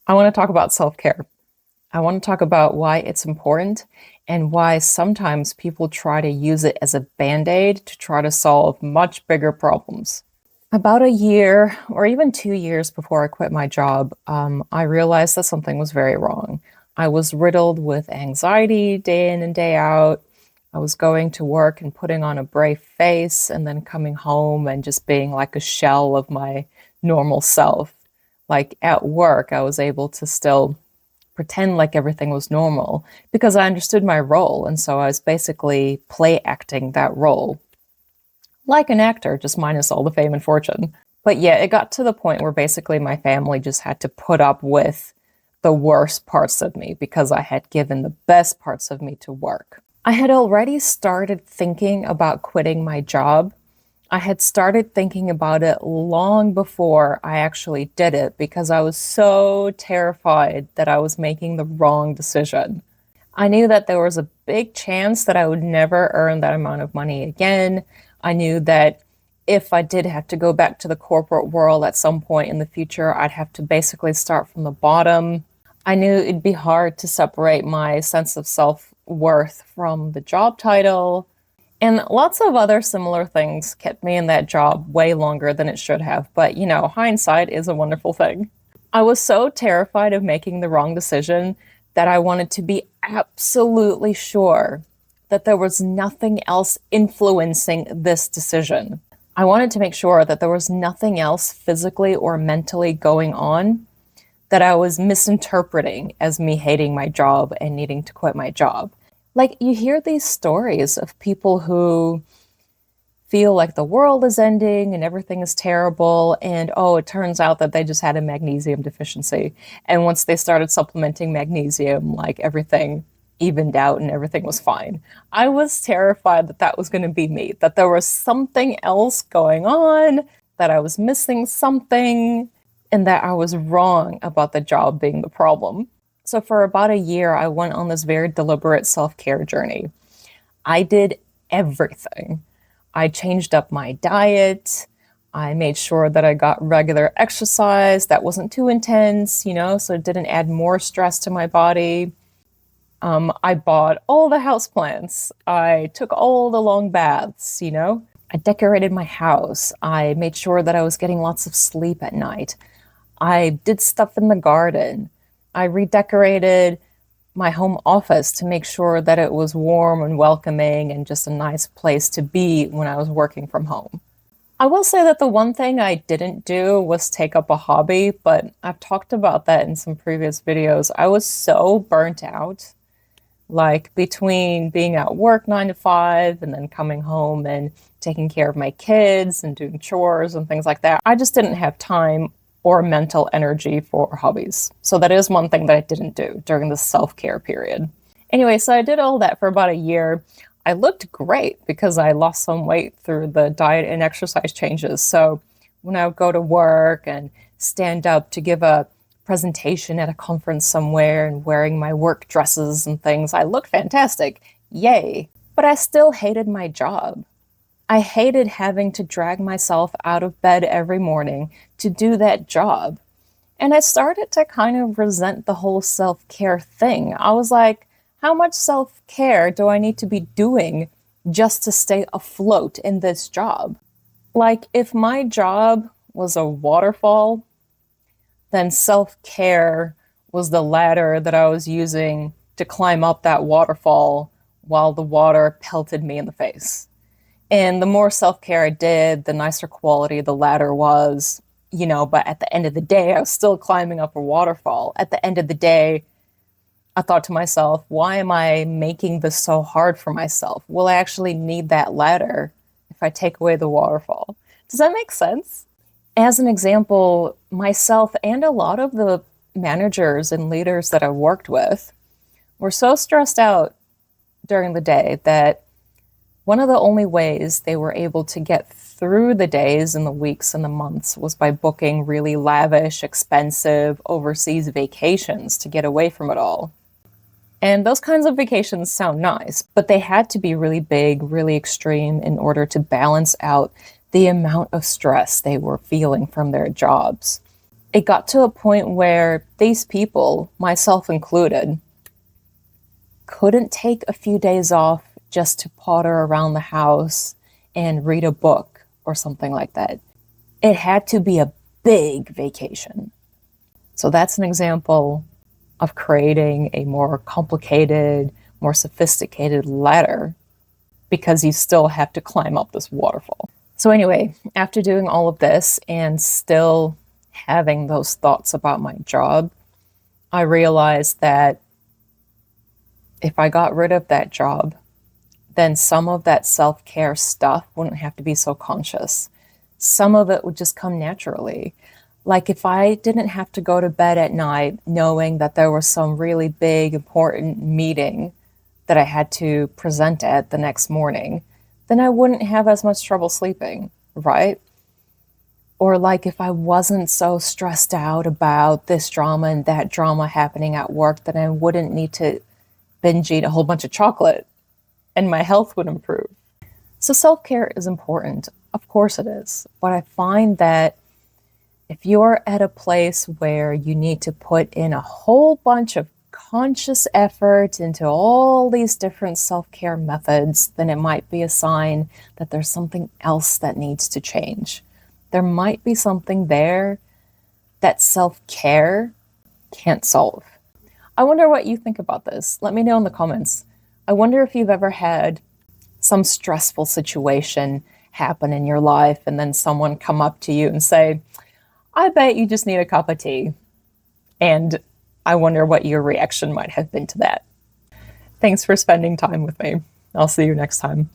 I want to talk about self-care. I want to talk about why it's important and why sometimes people try to use it as a band-aid to try to solve much bigger problems. About a year or even 2 years before I quit my job, I realized that something was very wrong. I was riddled with anxiety day in and day out. I was going to work and putting on a brave face and then coming home and just being like a shell of my normal self. Like at work, I was able to still pretend like everything was normal because I understood my role. And so I was basically play acting that role like an actor, just minus all the fame and fortune. But yeah, it got to the point where basically my family just had to put up with the worst parts of me because I had given the best parts of me to work. I had already started thinking about quitting my job. I had started thinking about it long before I actually did it because I was so terrified that I was making the wrong decision. I knew that there was a big chance that I would never earn that amount of money again. I knew that if I did have to go back to the corporate world at some point in the future, I'd have to basically start from the bottom. I knew it'd be hard to separate my sense of self-worth from the job title. And lots of other similar things kept me in that job way longer than it should have. But, hindsight is a wonderful thing. I was so terrified of making the wrong decision that I wanted to be absolutely sure that there was nothing else influencing this decision. I wanted to make sure that there was nothing else physically or mentally going on that I was misinterpreting as me hating my job and needing to quit my job. Like, you hear these stories of people who feel like the world is ending and everything is terrible, and oh, it turns out that they just had a magnesium deficiency. And once they started supplementing magnesium, like everything evened out and everything was fine. I was terrified that that was going to be me, that there was something else going on, that I was missing something, and that I was wrong about the job being the problem. So for about a year, I went on this very deliberate self-care journey. I did everything. I changed up my diet. I made sure that I got regular exercise that wasn't too intense, so it didn't add more stress to my body. I bought all the houseplants. I took all the long baths, I decorated my house. I made sure that I was getting lots of sleep at night. I did stuff in the garden. I redecorated my home office to make sure that it was warm and welcoming and just a nice place to be when I was working from home. I will say that the one thing I didn't do was take up a hobby, but I've talked about that in some previous videos. I was so burnt out, like between being at work 9 to 5 and then coming home and taking care of my kids and doing chores and things like that. I just didn't have time or mental energy for hobbies. So that is one thing that I didn't do during the self-care period. Anyway, so I did all that for about a year. I looked great because I lost some weight through the diet and exercise changes. So when I would go to work and stand up to give a presentation at a conference somewhere and wearing my work dresses and things, I looked fantastic. Yay. But I still hated my job. I hated having to drag myself out of bed every morning to do that job. And I started to kind of resent the whole self-care thing. I was like, how much self-care do I need to be doing just to stay afloat in this job? Like, if my job was a waterfall, then self-care was the ladder that I was using to climb up that waterfall while the water pelted me in the face. And the more self-care I did, the nicer quality the ladder was, but at the end of the day, I was still climbing up a waterfall. At the end of the day, I thought to myself, why am I making this so hard for myself? Will I actually need that ladder if I take away the waterfall? Does that make sense? As an example, myself and a lot of the managers and leaders that I worked with were so stressed out during the day that one of the only ways they were able to get through the days and the weeks and the months was by booking really lavish, expensive overseas vacations to get away from it all. And those kinds of vacations sound nice, but they had to be really big, really extreme in order to balance out the amount of stress they were feeling from their jobs. It got to a point where these people, myself included, couldn't take a few days off just to potter around the house and read a book or something like that. It had to be a big vacation. So that's an example of creating a more complicated, more sophisticated ladder because you still have to climb up this waterfall. So anyway, after doing all of this and still having those thoughts about my job, I realized that if I got rid of that job, then some of that self-care stuff wouldn't have to be so conscious. Some of it would just come naturally. Like if I didn't have to go to bed at night knowing that there was some really big, important meeting that I had to present at the next morning, then I wouldn't have as much trouble sleeping, right? Or like if I wasn't so stressed out about this drama and that drama happening at work, then I wouldn't need to binge eat a whole bunch of chocolate and my health would improve. So self-care is important. Of course it is. But I find that if you're at a place where you need to put in a whole bunch of conscious effort into all these different self-care methods, then it might be a sign that there's something else that needs to change. There might be something there that self-care can't solve. I wonder what you think about this. Let me know in the comments. I wonder if you've ever had some stressful situation happen in your life and then someone come up to you and say, I bet you just need a cup of tea. And I wonder what your reaction might have been to that. Thanks for spending time with me. I'll see you next time.